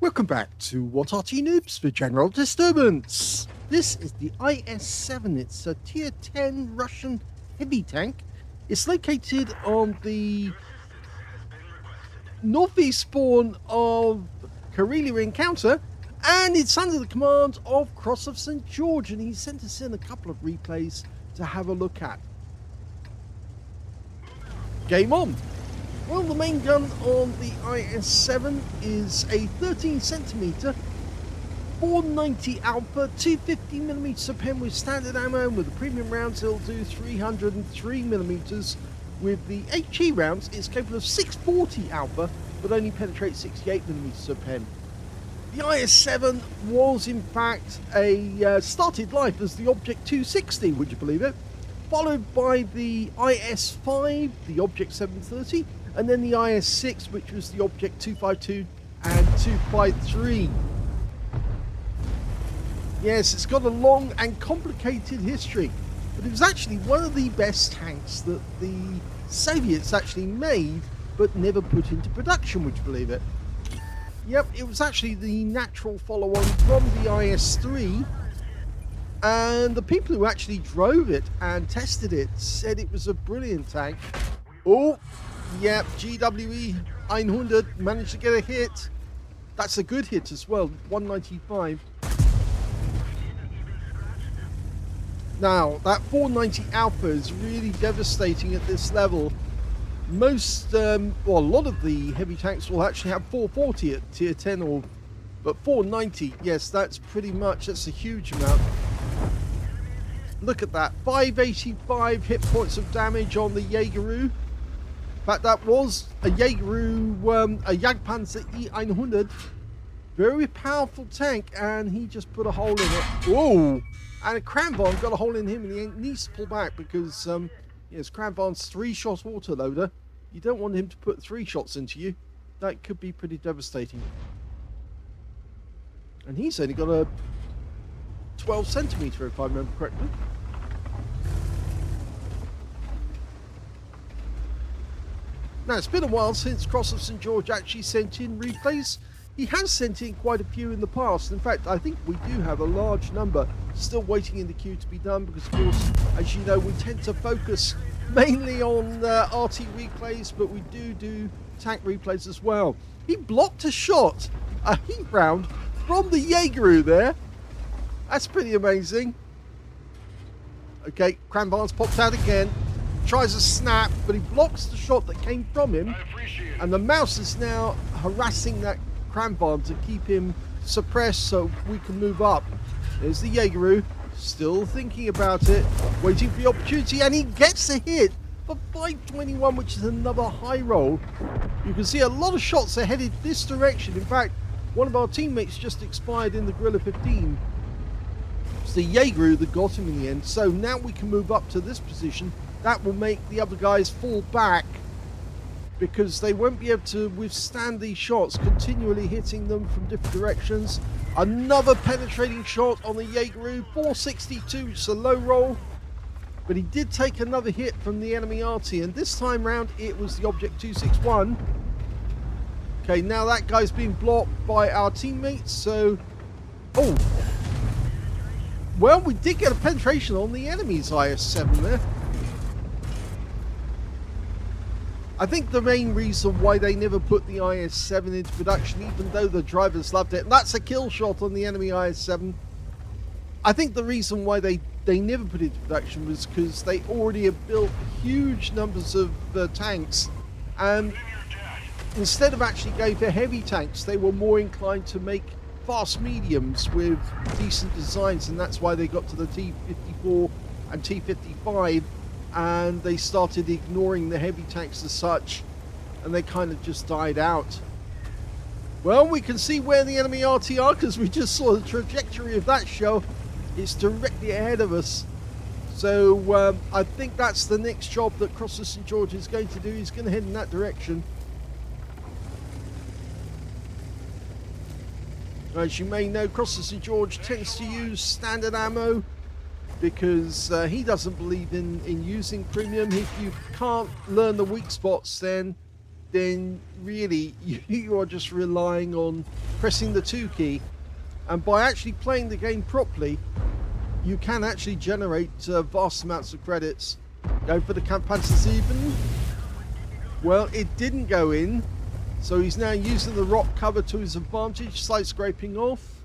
Welcome back to What Arty Noobs for General Disturbance. This is the IS-7. It's a tier 10 Russian heavy tank. It's located on the northeast spawn of Karelia encounter, and it's under the command of Cross of St. George, and he sent us in a couple of replays to have a look at. Game on. Well, the main gun on the IS-7 is a 13cm 490 Alpha 250mm pen with standard ammo, and with the premium rounds it'll do 303mm. With the HE rounds it's capable of 640 Alpha but only penetrates 68mm pen. The IS-7 was in fact started life as the Object 260, would you believe it? Followed by the IS-5, the Object 730, and then the IS-6, which was the Object 252 and 253. Yes, it's got a long and complicated history, but it was actually one of the best tanks that the Soviets actually made, but never put into production, would you believe it? Yep, it was actually the natural follow-on from the IS-3, and the people who actually drove it and tested it said it was a brilliant tank. Oh, yep, GWE 100 managed to get a hit. That's a good hit as well, 195. Now, that 490 Alpha is really devastating at this level. Most, well, a lot of the heavy tanks will actually have 440 at tier 10, but 490, yes, that's a huge amount. Look at that, 585 hit points of damage on the Jaegeru. In fact, that was a Jaegeru, a Jagdpanzer E100. Very powerful tank, and he just put a hole in it. Whoa! And a Kranvan got a hole in him, and he needs to pull back because, yes, Kranvan's 3-shot autoloader. You don't want him to put 3 shots into you. That could be pretty devastating. And he's only got a 12cm, if I remember correctly. Now, it's been a while since Cross of St. George actually sent in replays. He has sent in quite a few in the past. In fact, I think we do have a large number still waiting in the queue to be done because, of course, as you know, we tend to focus mainly on RT replays, but we do tank replays as well. He blocked a shot, a heat round, from the Jaegeru there. That's pretty amazing. Okay, Kranvan's popped out again. Tries a snap, but he blocks the shot that came from him. And the mouse is now harassing that Kranvan to keep him suppressed so we can move up. There's the Jaegeru, still thinking about it, waiting for the opportunity, and he gets a hit for 521, which is another high roll. You can see a lot of shots are headed this direction. In fact, one of our teammates just expired in the Guerrilla 15. It's the Jaegeru that got him in the end. So now we can move up to this position. That will make the other guys fall back because they won't be able to withstand these shots, continually hitting them from different directions. Another penetrating shot on the Jaegeru, 462, it's a low roll, but he did take another hit from the enemy Arty, and this time round it was the Object 261. Okay, now that guy's being blocked by our teammates, so... Oh! Well, we did get a penetration on the enemy's IS-7 there. I think the main reason why they never put the IS-7 into production, even though the drivers loved it, and that's a kill shot on the enemy IS-7. I think the reason why they never put it into production was because they already have built huge numbers of tanks, and instead of actually going for heavy tanks, they were more inclined to make fast mediums with decent designs, and that's why they got to the T-54 and T-55. And they started ignoring the heavy tanks as such, and they kind of just died out. Well, we can see where the enemy RT are because we just saw the trajectory of that show. It's directly ahead of us. So I think that's the next job that Cross of St. George is going to do. He's going to head in that direction. As you may know, Cross of St. George tends to use standard ammo, because he doesn't believe in using premium. If you can't learn the weak spots, then then really you are just relying on pressing the 2 key. And by actually playing the game properly, you can actually generate vast amounts of credits. Go for the Kampfpanzer. Well, it didn't go in, so he's now using the rock cover to his advantage, side scraping off.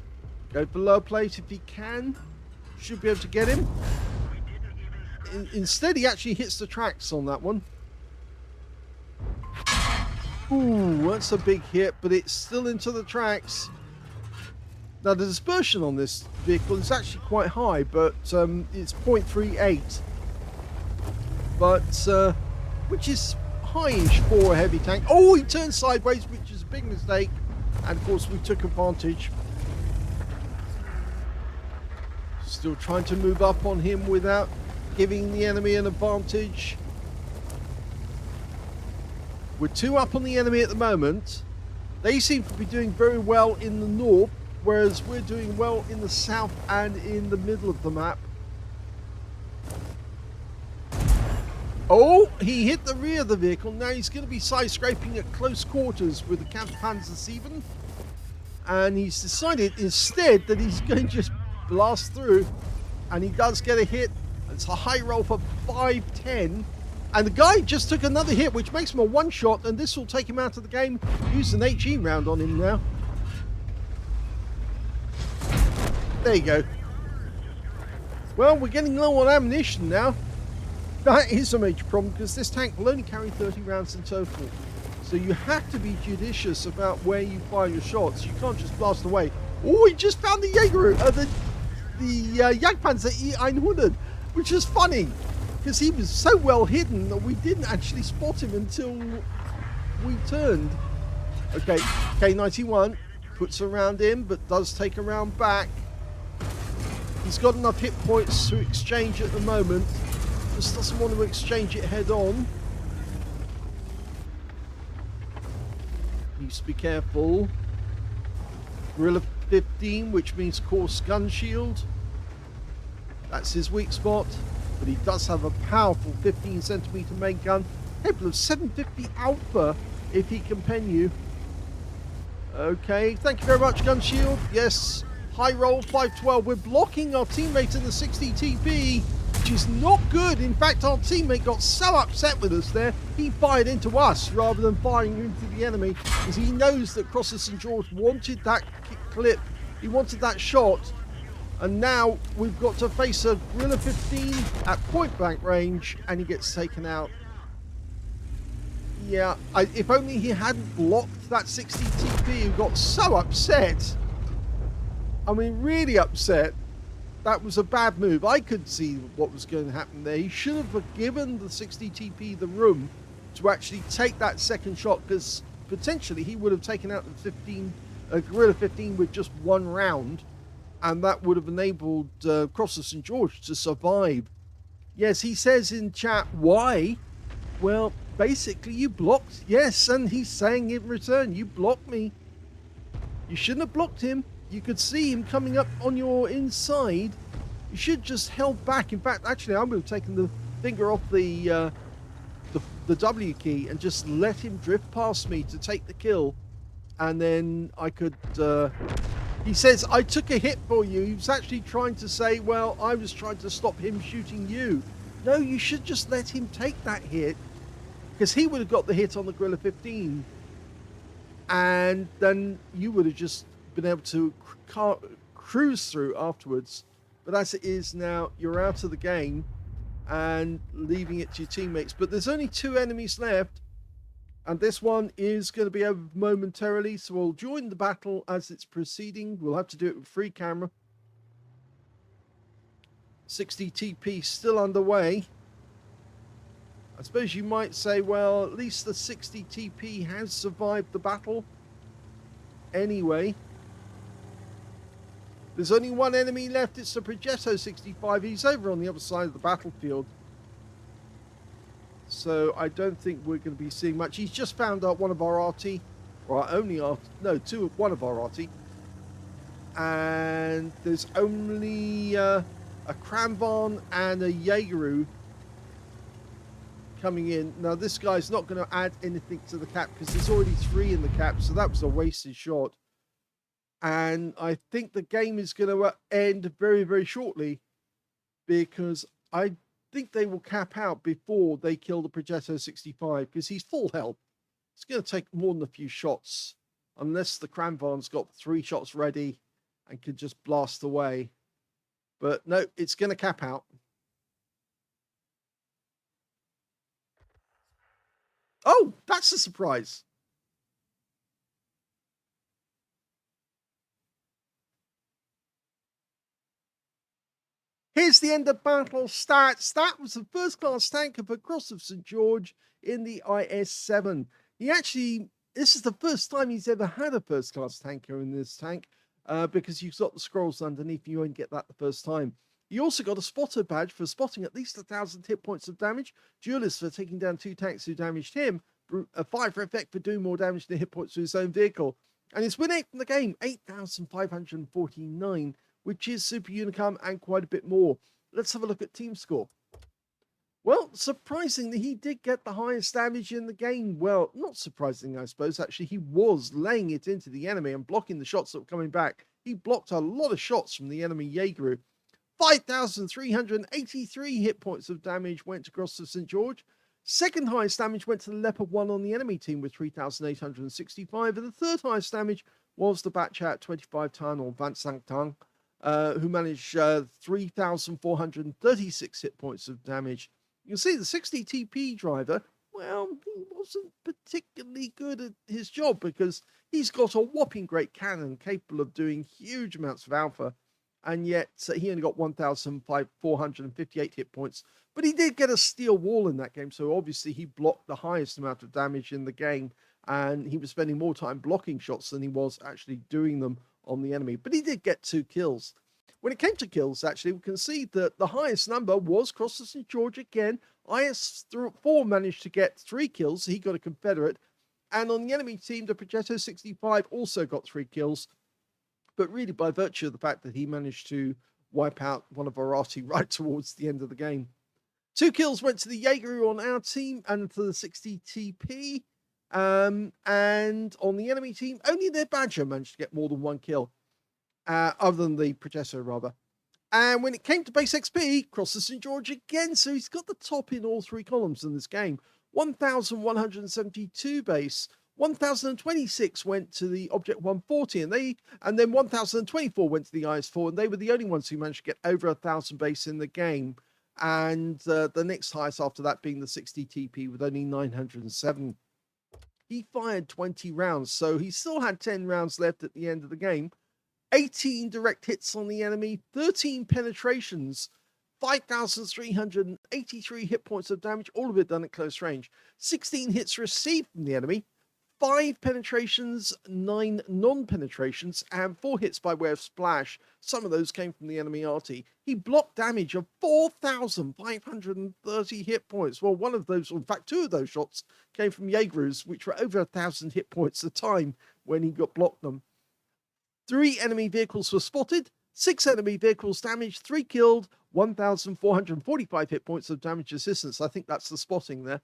Go for lower plate if he can. Should be able to get him. Instead, he actually hits the tracks on that one. Ooh, that's a big hit, but it's still into the tracks. Now, the dispersion on this vehicle is actually quite high, but it's 0.38. But, which is high-ish for a heavy tank. Oh, he turned sideways, which is a big mistake. And, of course, we took advantage. Still trying to move up on him without giving the enemy an advantage. We're 2 up on the enemy at the moment. They seem to be doing very well in the north, whereas we're doing well in the south and in the middle of the map. Oh, he hit the rear of the vehicle. Now he's going to be side scraping at close quarters with the Kampfpanzer. And he's decided instead that he's going to just blast through. And he does get a hit. It's a high roll for 510. And the guy just took another hit, which makes him a one-shot. And this will take him out of the game. Use an HE round on him now. There you go. Well, we're getting low on ammunition now. That is a major problem because this tank will only carry 30 rounds in total. So you have to be judicious about where you fire your shots. You can't just blast away. Oh, he just found the Jaeger, the Jagdpanzer E100, which is funny because he was so well hidden that we didn't actually spot him until we turned. Okay, K91 puts a round in, but does take a round back. He's got enough hit points to exchange at the moment. Just doesn't want to exchange it head on. Needs to be careful. Gorilla 15, which means coarse gun shield. That's his weak spot. But he does have a powerful 15cm main gun, capable of 750 alpha if he can pen you. Okay, thank you very much, gun shield. Yes, high roll 512. We're blocking our teammate in the 60 TP, which is not good. In fact, our teammate got so upset with us there, he fired into us rather than firing into the enemy, because he knows that Cross of St. George wanted that clip. He wanted that shot. And now we've got to face a Gorilla 15 at point blank range, and he gets taken out. Yeah, if only he hadn't blocked that 60 TP, who got so upset. I mean, really upset. That was a bad move. I could see what was going to happen there. He should have given the 60 TP the room to actually take that second shot, because potentially he would have taken out the Gorilla 15 with just one round, and that would have enabled Cross of St. George to survive. Yes, he says in chat, why? Well, basically you blocked. Yes, and he's saying in return, you blocked me. You shouldn't have blocked him. You could see him coming up on your inside. You should just held back. In fact, actually, I would have taken the finger off the W key and just let him drift past me to take the kill. And then I could... he says, I took a hit for you. He was actually trying to say, well, I was trying to stop him shooting you. No, you should just let him take that hit, because he would have got the hit on the Gorilla 15. And then you would have just been able to cruise through afterwards. But as it is now, you're out of the game and leaving it to your teammates. But there's only 2 enemies left, and this one is going to be over momentarily, so we'll join the battle as it's proceeding. We'll have to do it with free camera. 60 TP still underway. I suppose you might say, well, at least the 60 TP has survived the battle anyway. There's only one enemy left. It's the Progetto 65. He's over on the other side of the battlefield, so I don't think we're going to be seeing much. He's just found out one of our Arty, or our only Arty, no, one of our Arty, and there's only a Kramvon and a Jaegeru coming in. Now, this guy's not going to add anything to the cap because there's already 3 in the cap, so that was a wasted shot. And I think the game is going to end very, very shortly because I think they will cap out before they kill the Progetto 65 because he's full health. It's going to take more than a few shots unless the Cranvarn's got 3 shots ready and can just blast away. But no, it's going to cap out. Oh, that's a surprise. Here's the end of battle stats. That was the first class tanker for Cross of St. George in the IS-7. This is the first time he's ever had a first class tanker in this tank because you've got the scrolls underneath. You only get that the first time. You also got a spotter badge for spotting at least 1,000 hit points of damage, duelist for taking down 2 tanks who damaged him, a 5 for effect for doing more damage than hit points to his own vehicle. And his win rate from the game, 8,549, which is super unicum and quite a bit more. Let's have a look at team score. Well, surprisingly, he did get the highest damage in the game. Well, not surprisingly, I suppose. Actually, he was laying it into the enemy and blocking the shots that were coming back. He blocked a lot of shots from the enemy Jaeger. 5,383 hit points of damage went to Cross of St. George. Second highest damage went to the Leopard 1 on the enemy team with 3,865. And the third highest damage was the Batchat 25 ton or Van Sank Tang, who managed 3,436 hit points of damage. You can see the 60 TP driver, well, he wasn't particularly good at his job because he's got a whopping great cannon capable of doing huge amounts of alpha, and yet he only got 1,458 hit points. But he did get a steel wall in that game, so obviously he blocked the highest amount of damage in the game, and he was spending more time blocking shots than he was actually doing them on the enemy. But he did get 2 kills. When it came to kills, actually, we can see that the highest number was Cross of St. George again. IS-4 managed to get 3 kills. He got a Confederate. And on the enemy team, the Progetto 65 also got 3 kills. But really by virtue of the fact that he managed to wipe out one of our Arty right towards the end of the game. 2 kills went to the Jaeger on our team and to the 60 TP. And on the enemy team, only their Badger managed to get more than 1 kill. Other than the Progetto, rather. And when it came to base XP, Cross of St. George again, so he's got the top in all 3 columns in this game. 1,172 base, 1,026 went to the Object 140, and then 1,024 went to the IS-4, and they were the only ones who managed to get over 1,000 base in the game. And the next highest after that being the 60 TP with only 907. He fired 20 rounds, so he still had 10 rounds left at the end of the game. 18 direct hits on the enemy, 13 penetrations, 5,383 hit points of damage, all of it done at close range. 16 hits received from the enemy, 5 penetrations, 9 non-penetrations, and 4 hits by way of splash. Some of those came from the enemy Arty. He blocked damage of 4,530 hit points. Well, one of those, in fact, 2 of those shots came from Jaegers, which were over 1,000 hit points a time when he got blocked them. 3 enemy vehicles were spotted, 6 enemy vehicles damaged, 3 killed, 1,445 hit points of damage assistance. I think that's the spotting there.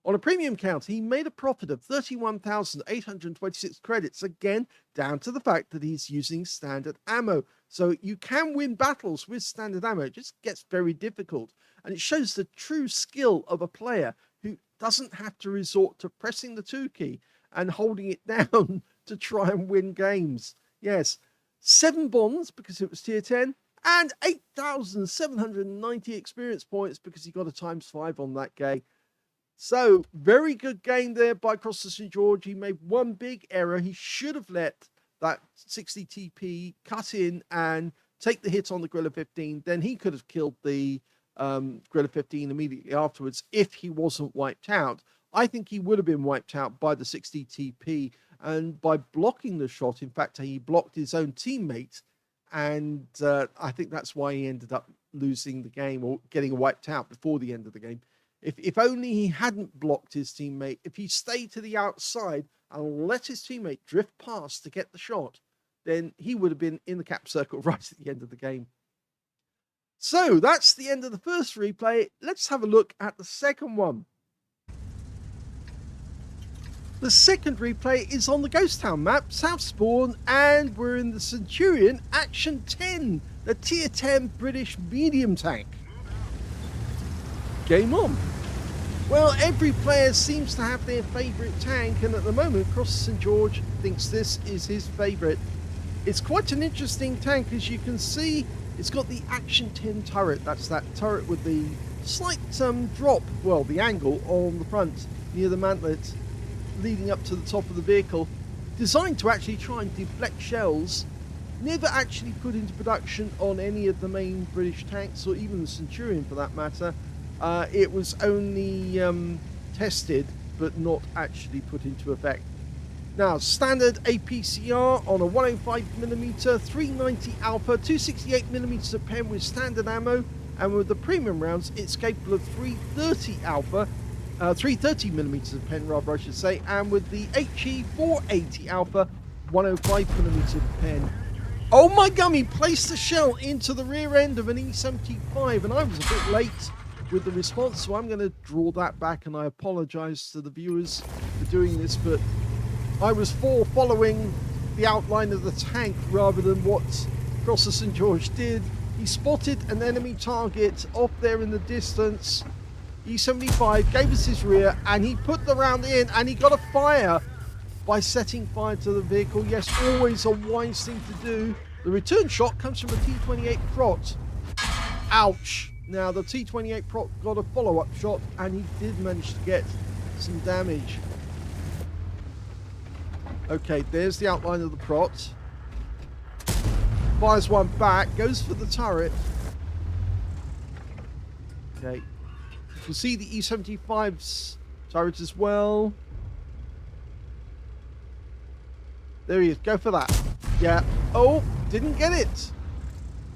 On a premium count, he made a profit of 31,826 credits, again, down to the fact that he's using standard ammo. So you can win battles with standard ammo. It just gets very difficult. And it shows the true skill of a player who doesn't have to resort to pressing the 2 key and holding it down to try and win games. Yes, 7 bonds because it was tier 10, and 8,790 experience points because he got a ×5 on that game. So, very good game there by Cross of St. George. He made one big error. He should have let that 60 TP cut in and take the hit on the Gorilla 15. Then he could have killed the Gorilla 15 immediately afterwards if he wasn't wiped out. I think he would have been wiped out by the 60 TP. And by blocking the shot, in fact, he blocked his own teammate. And I think that's why he ended up losing the game or getting wiped out before the end of the game. If only he hadn't blocked his teammate, if he stayed to the outside and let his teammate drift past to get the shot, then he would have been in the cap circle right at the end of the game. So that's the end of the first replay. Let's have a look at the second one. The second replay is on the Ghost Town map, South Spawn, and we're in the Centurion Action 10, the Tier 10 British medium tank. Game on. Well, every player seems to have their favourite tank, and at the moment, Cross St George thinks this is his favourite. It's quite an interesting tank, as you can see. It's got the Action 10 turret. That's that turret with the slight drop, well, the angle on the front near the mantlet, leading up to the top of the vehicle, designed to actually try and deflect shells. Never actually put into production on any of the main British tanks, or even the Centurion for that matter. It was only tested, but not actually put into effect. Now, standard APCR on a 105mm, 390 Alpha, 268mm of pen with standard ammo, and with the premium rounds, it's capable of 330 Alpha, 330mm of pen, rather, I should say, and with the HE 480 Alpha, 105mm of pen. Oh my gummy, placed the shell into the rear end of an E-75, and I was a bit late with the response, so I'm going to draw that back, and I apologize to the viewers for doing this, but I was following the outline of the tank rather than what Crosser St George did. He spotted an enemy target off there in the distance. E-75 gave us his rear, and he put the round in, and he got a fire by setting fire to the vehicle. Yes, always a wise thing to do. The return shot comes from a T-28 Prot. Ouch. Now, the T-28 Prot got a follow-up shot, and he did manage to get some damage. Okay, there's the outline of the Prot. Fires one back, goes for the turret. Okay. You can see the E-75's turret as well. There he is, go for that. Yeah. Oh, didn't get it.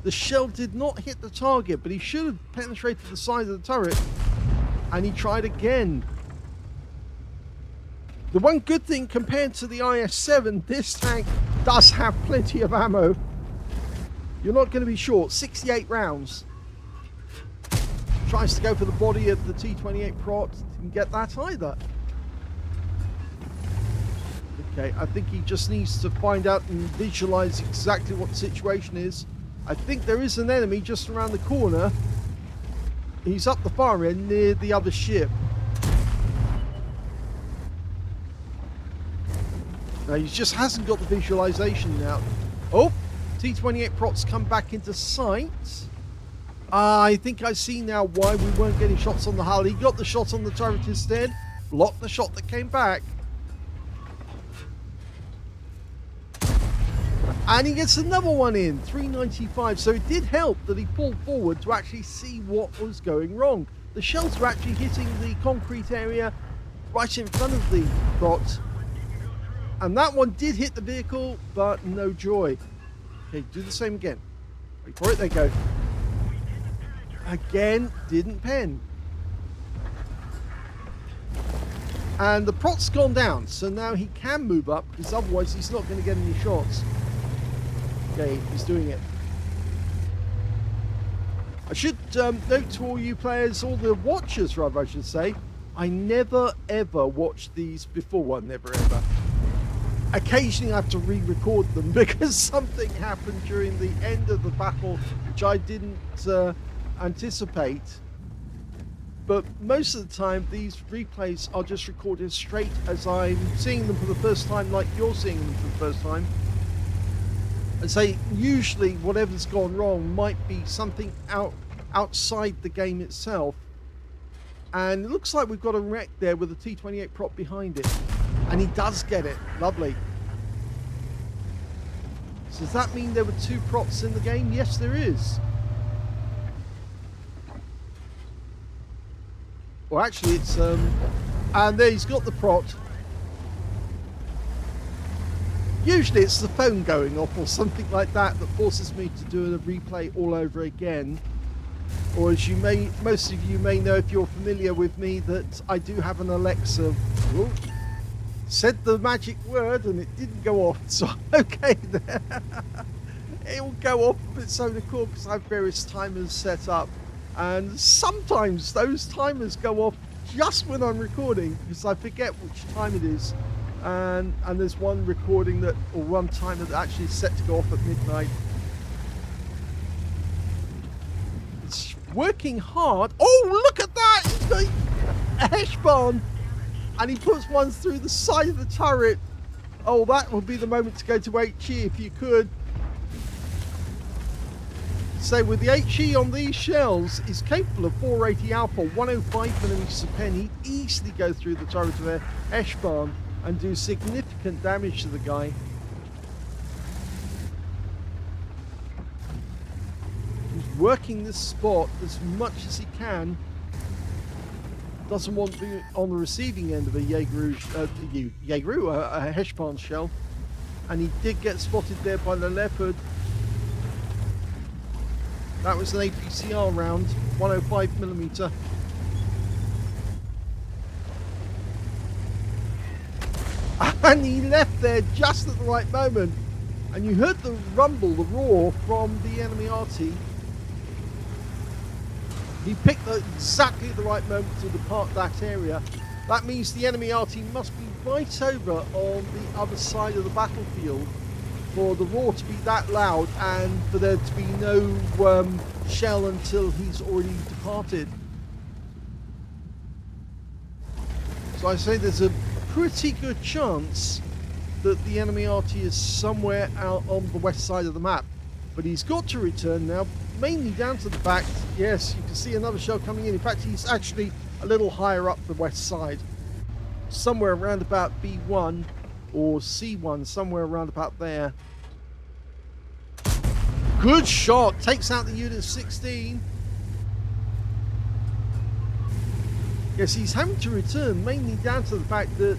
The shell did not hit the target, but he should have penetrated the side of the turret. And he tried again. The one good thing compared to the IS-7, this tank does have plenty of ammo. You're not going to be short. 68 rounds. Tries to go for the body of the T-28 Prot. Didn't get that either. Okay, I think he just needs to find out and visualize exactly what the situation is. I think there is an enemy just around the corner. He's up the far end near the other ship. Now, he just hasn't got the visualization now. Oh, T-28 Prot's come back into sight. I think I see now why we weren't getting shots on the hull. He got the shot on the turret instead. Blocked the shot that came back. And he gets another one in, 395. So it did help that he pulled forward to actually see what was going wrong. The shells were actually hitting the concrete area right in front of the Prot. And that one did hit the vehicle, but no joy. Okay, do the same again. Wait for it, there you go. Again, didn't pen. And the Prot's gone down, so now he can move up, because otherwise he's not going to get any shots. Okay, he's doing it. I should note to all you players, all the watchers rather I should say, I never ever watched these before. Well, never ever. Occasionally I have to re-record them because something happened during the end of the battle which I didn't anticipate. But most of the time these replays are just recorded straight as I'm seeing them for the first time, like you're seeing them for the first time. And say usually whatever's gone wrong might be something outside the game itself. And it looks like we've got a wreck there with a T-28 Prot behind it. And he does get it. Lovely. So does that mean there were two Prots in the game? Yes, there is. Well, actually, it's... and there he's got the Prot. Usually it's the phone going off or something like that that forces me to do a replay all over again. Or as you may, most of you may know if you're familiar with me, that I do have an Alexa. Ooh, said the magic word and it didn't go off, so okay there. It will go off of its own accord because I have various timers set up. And sometimes those timers go off just when I'm recording because I forget which time it is. And there's one recording that, or one timer that actually is set to go off at midnight. It's working hard. Oh, look at that! He's got a hash barn, and he puts one through the side of the turret. Oh, that would be the moment to go to HE if you could. So with the HE on these shells, is capable of 480 alpha, 105 millimeters a pen. He'd easily go through the turret of a hash barn and do significant damage to the guy. He's working this spot as much as he can. Doesn't want to be on the receiving end of a a hash barn shell. And he did get spotted there by the Leopard. That was an APCR round, 105 millimeter. And he left there just at the right moment. And you heard the rumble, the roar from the enemy Arty. He picked exactly the right moment to depart that area. That means the enemy Arty must be right over on the other side of the battlefield for the roar to be that loud and for there to be no shell until he's already departed. So I say there's a pretty good chance that the enemy Arty is somewhere out on the west side of the map. But he's got to return now, mainly down to the fact, yes, you can see another shell coming in. In fact, he's actually a little higher up the west side. Somewhere around about B1 or C1, somewhere around about there. Good shot, takes out the unit of 16. Yes, he's having to return mainly down to the fact that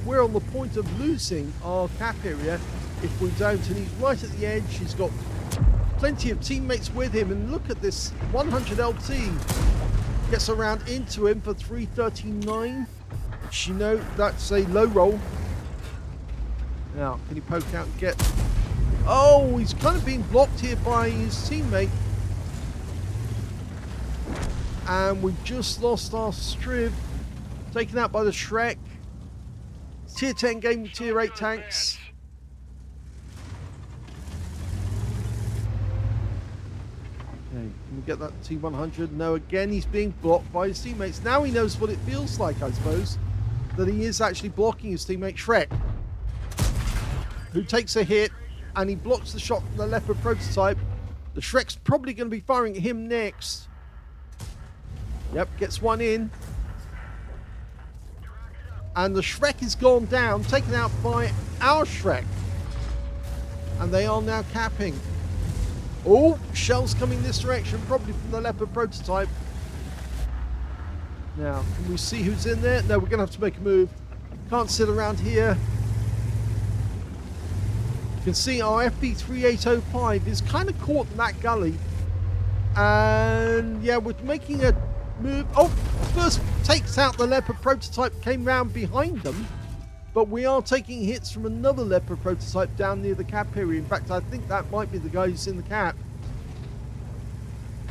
we're on the point of losing our cap area if we don't, and he's right at the edge. He's got plenty of teammates with him, and look at this 100 LT gets around into him for 339, which, you know, that's a low roll. Now can he poke out and get, oh, he's kind of being blocked here by his teammate, and we've just lost our Striv, taken out by the Shrek. Tier 10 game with tier 8 tanks. Okay, can we get that T100? No, again he's being blocked by his teammates. Now he knows what it feels like, I suppose, that he is actually blocking his teammate Shrek, who takes a hit, and he blocks the shot from the Leopard prototype. The Shrek's probably going to be firing at him next. Yep, gets one in. And the Shrek is gone down, taken out by our Shrek. And they are now capping. Oh, shells coming this direction, probably from the Leopard prototype. Now, can we see who's in there? No, we're going to have to make a move. Can't sit around here. You can see our FP3805 is kind of caught in that gully. And yeah, we're making a move. Oh, first takes out the Leopard prototype, came round behind them. But we are taking hits from another Leopard prototype down near the cap area. In fact, I think that might be the guy who's in the cap.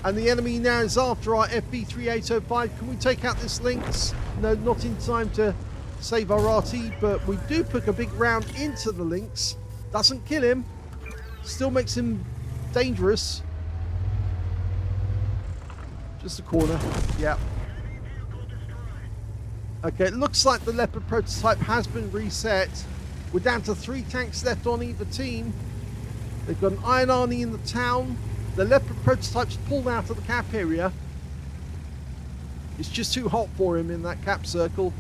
And the enemy now is after our FB3805. Can we take out this Lynx? No, not in time to save our RT, but we do put a big round into the Lynx. Doesn't kill him. Still makes him dangerous. Just a corner. Yeah. Okay, it looks like the Leopard prototype has been reset. We're down to 3 tanks left on either team. They've got an Iron Army in the town. The Leopard prototype's pulled out of the cap area. It's just too hot for him in that cap circle.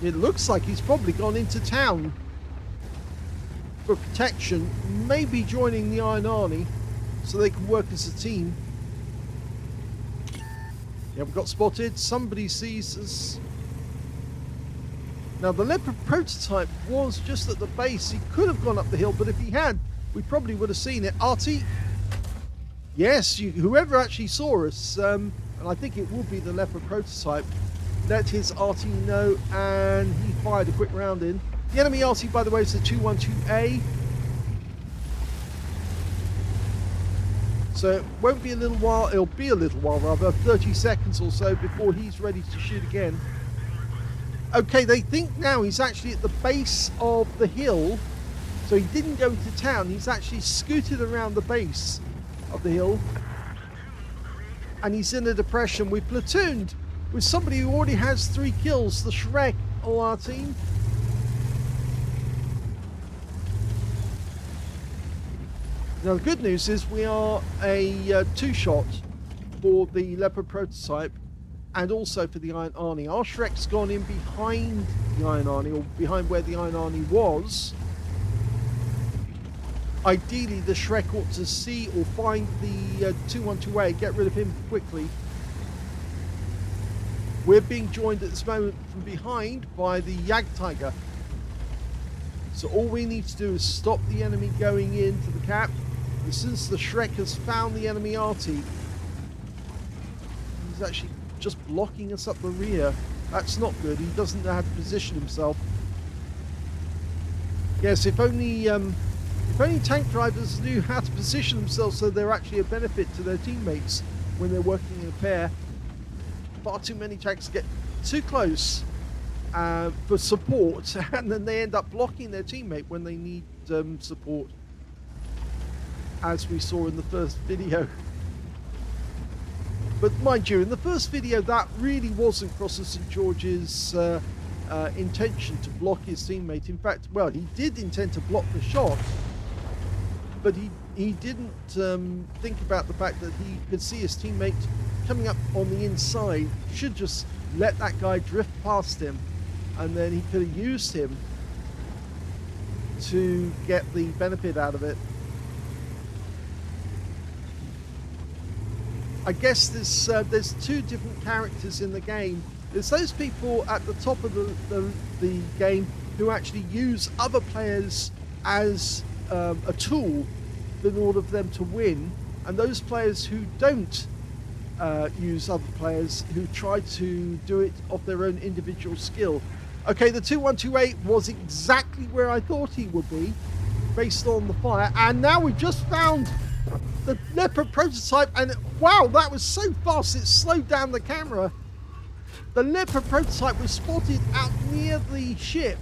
It looks like he's probably gone into town for protection, maybe joining the Iron Army so they can work as a team. Yeah, we got spotted. Somebody sees us. Now, the Leopard prototype was just at the base. He could have gone up the hill, but if he had, we probably would have seen it. Arty? Yes, whoever actually saw us, and I think it will be the Leopard prototype, let his Arty know, and he fired a quick round in. The enemy Arty, by the way, is the 212A. So it won't be a little while, it'll be a little while rather, 30 seconds or so before he's ready to shoot again. Okay, they think now he's actually at the base of the hill. So he didn't go into town, he's actually scooted around the base of the hill. And he's in a depression. We platooned with somebody who already has 3 kills, the Shrek on our team. Now the good news is we are a 2-shot for the Leopard prototype and also for the Iron Arnie. Our Shrek's gone in behind the Iron Arnie, or behind where the Iron Arnie was. Ideally the Shrek ought to see or find the 212A, get rid of him quickly. We're being joined at this moment from behind by the Jagdtiger. So all we need to do is stop the enemy going into the cap. And since the Shrek has found the enemy Arty, he's actually just blocking us up the rear. That's not good. He doesn't know how to position himself. Yes, if only tank drivers knew how to position themselves so they're actually a benefit to their teammates when they're working in a pair. Far too many tanks get too close for support, and then they end up blocking their teammate when they need support, as we saw in the first video. But mind you, in the first video that really wasn't Crosser St. George's intention to block his teammate. In fact, well, he did intend to block the shot, but he didn't think about the fact that he could see his teammate coming up on the inside. Should just let that guy drift past him, and then he could have used him to get the benefit out of it. I guess there's 2 different characters in the game. There's those people at the top of the game who actually use other players as a tool in order for them to win, and those players who don't use other players, who try to do it off their own individual skill. Okay, the 2128 was exactly where I thought he would be based on the fire, and now we've just found the Leopard prototype, and wow, that was so fast it slowed down the camera. The Leopard prototype was spotted out near the ship,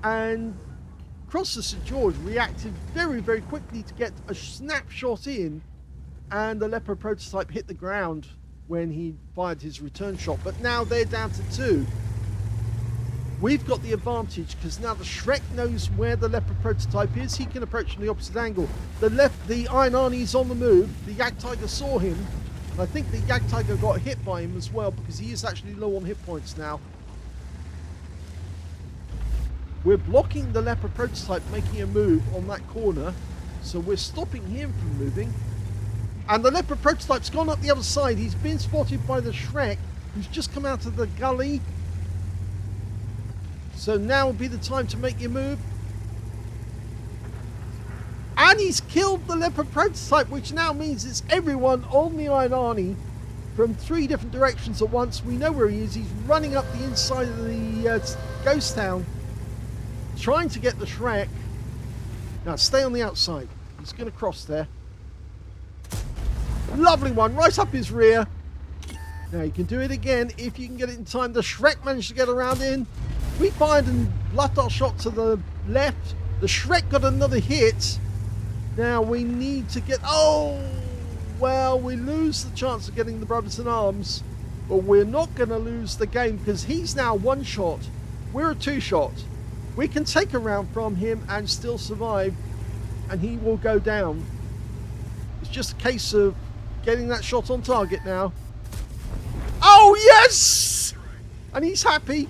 and Crosser St. George reacted very, very quickly to get a snapshot in, and the Leopard prototype hit the ground when he fired his return shot. But now they're down to 2. We've got the advantage because now the Shrek knows where the Leopard prototype is. He can approach from the opposite angle. The Iron Arnie's on the move. The Jagdtiger saw him, and I think the Jagdtiger got hit by him as well, because he is actually low on hit points now. We're blocking the Leopard prototype making a move on that corner, so we're stopping him from moving. And the Leopard prototype's gone up the other side. He's been spotted by the Shrek, who's just come out of the gully. So now would be the time to make your move. And he's killed the Leopard prototype, which now means it's everyone on the Iron Arnie from 3 different directions at once. We know where he is. He's running up the inside of the Ghost Town, trying to get the Shrek. Now stay on the outside. He's going to cross there. Lovely one, right up his rear. Now you can do it again if you can get it in time. The Shrek managed to get around in. We fired and bluffed our shot to the left. The Shrek got another hit. Now we need to get... Oh, well, we lose the chance of getting the brothers in arms. But we're not going to lose the game because he's now 1 shot. We're a 2-shot. We can take a round from him and still survive. And he will go down. It's just a case of getting that shot on target now. Oh, yes! And he's happy.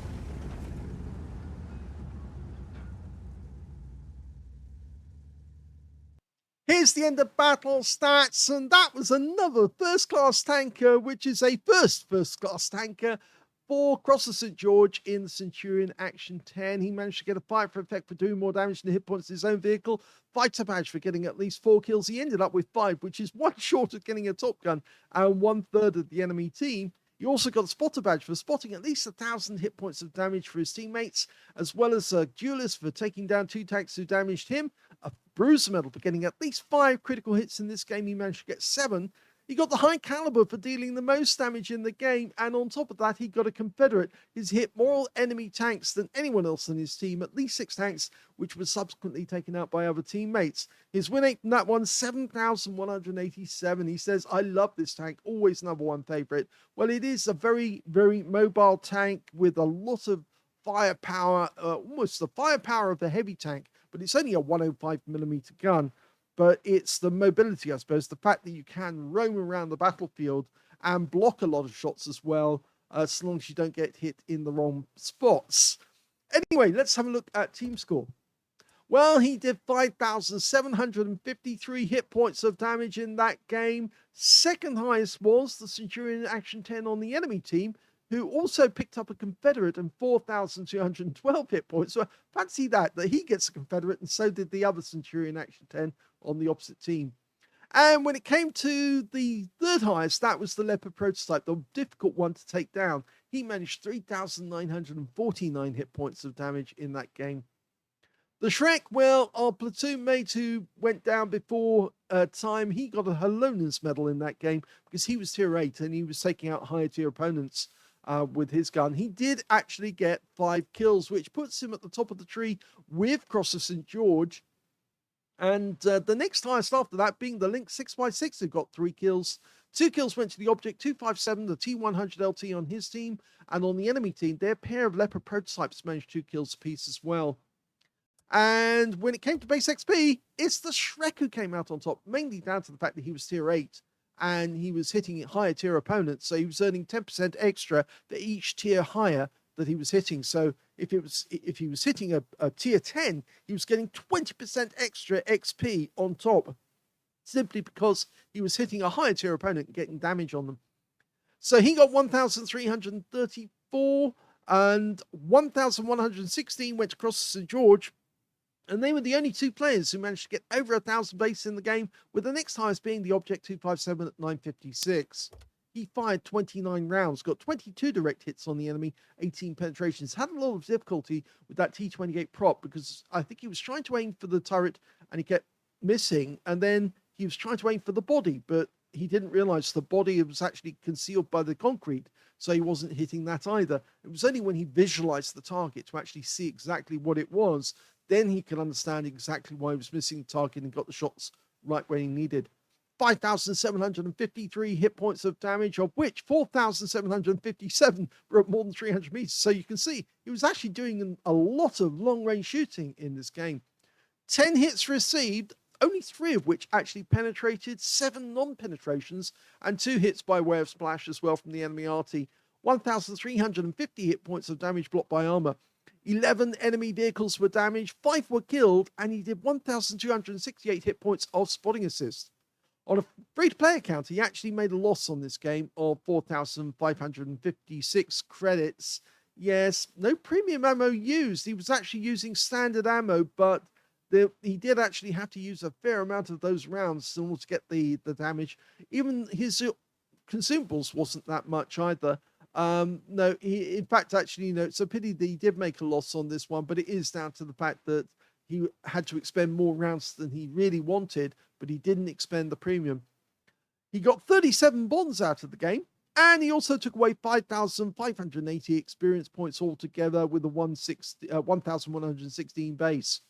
Here's the end of battle stats, and that was another first-class tanker, which is a first-class tanker for Crosser St. George in the Centurion Action 10. He managed to get a fire for effect for doing more damage than the hit points of his own vehicle. Fighter badge for getting at least 4 kills. He ended up with 5, which is 1 short of getting a Top Gun and 1/3 of the enemy team. He also got a spotter badge for spotting at least 1,000 hit points of damage for his teammates, as well as a duelist for taking down 2 tanks who damaged him, a Bruiser medal for getting at least 5 critical hits in this game. He managed to get 7. He got the high caliber for dealing the most damage in the game, and on top of that, he got a Confederate. He's hit more enemy tanks than anyone else in his team, at least 6 tanks, which was subsequently taken out by other teammates. His win rate from that one, 7,187. He says, I love this tank, always number 1 favorite. Well, it is a very, very mobile tank with a lot of firepower, almost the firepower of the heavy tank, but it's only a 105mm gun. But it's the mobility, I suppose, the fact that you can roam around the battlefield and block a lot of shots as well, so long as you don't get hit in the wrong spots. Anyway, let's have a look at team score. Well, he did 5,753 hit points of damage in that game. Second highest was the Centurion Action 10 on the enemy team, who also picked up a Confederate and 4,212 hit points. So fancy that he gets a Confederate, and so did the other Centurion Action 10 on the opposite team. And when it came to the third highest, that was the Leopard prototype, the difficult one to take down. He managed 3,949 hit points of damage in that game. The Shrek, well, our platoon mate who went down before time, he got a Halonen's medal in that game because he was tier 8 and he was taking out higher tier opponents with his gun. He did actually get 5 kills, which puts him at the top of the tree with Cross of St. George. And the next highest after that being the Link 6x6, who got 3 kills. 2 kills went to the Object 257, the T100 LT on his team. And on the enemy team, their pair of Leopard prototypes managed 2 kills apiece as well. And when it came to base XP, it's the Shrek who came out on top, mainly down to the fact that he was tier 8 and he was hitting higher tier opponents. So he was earning 10% extra for each tier higher that he was hitting. So if he was hitting a tier 10, he was getting 20% extra XP on top, simply because he was hitting a higher tier opponent and getting damage on them. So he got 1,334 and 1,116 went across St. George. And they were the only 2 players who managed to get over 1,000 base in the game, with the next highest being the Object 257 at 956. He fired 29 rounds, got 22 direct hits on the enemy, 18 penetrations. Had a lot of difficulty with that T28 prop because I think he was trying to aim for the turret and he kept missing. And then he was trying to aim for the body, but he didn't realize the body was actually concealed by the concrete. So he wasn't hitting that either. It was only when he visualized the target to actually see exactly what it was, then he could understand exactly why he was missing the target and got the shots right where he needed. 5,753 hit points of damage, of which 4,757 were at more than 300 meters. So you can see he was actually doing a lot of long-range shooting in this game. 10 hits received, only 3 of which actually penetrated, 7 non-penetrations, and 2 hits by way of splash as well from the enemy Arty. 1,350 hit points of damage blocked by armor. 11 enemy vehicles were damaged, 5 were killed, and he did 1,268 hit points of spotting assist. On a free-to-play account, he actually made a loss on this game of 4,556 credits. Yes, no premium ammo used. He was actually using standard ammo, but he did actually have to use a fair amount of those rounds in order to get the damage. Even his consumables wasn't that much either. No, in fact, actually, it's a pity that he did make a loss on this one, but it is down to the fact that he had to expend more rounds than he really wanted, but he didn't expend the premium. He got 37 bonds out of the game, and he also took away 5,580 experience points altogether with a 1,116 base.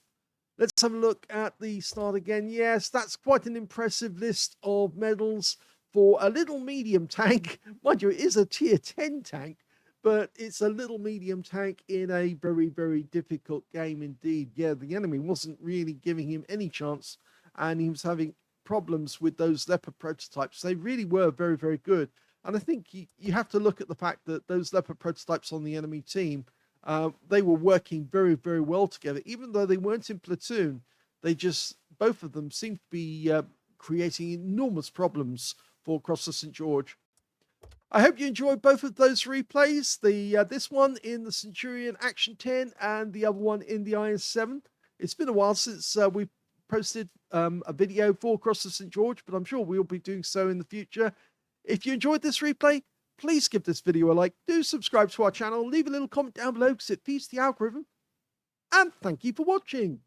Let's have a look at the start again. Yes, that's quite an impressive list of medals for a little medium tank. Mind you, it is a tier 10 tank, but it's a little medium tank in a very, very difficult game indeed. Yeah, the enemy wasn't really giving him any chance, and he was having problems with those Leopard prototypes. They really were very, very good. And I think you have to look at the fact that those Leopard prototypes on the enemy team, they were working very, very well together. Even though they weren't in platoon, both of them seemed to be creating enormous problems for Cross of St. George. I hope you enjoyed both of those replays. This one in the Centurion Action 10 and the other one in the IS-7. It's been a while since we posted a video for Cross of St. George, but I'm sure we'll be doing so in the future. If you enjoyed this replay, please give this video a like. Do subscribe to our channel. Leave a little comment down below because it feeds the algorithm. And thank you for watching.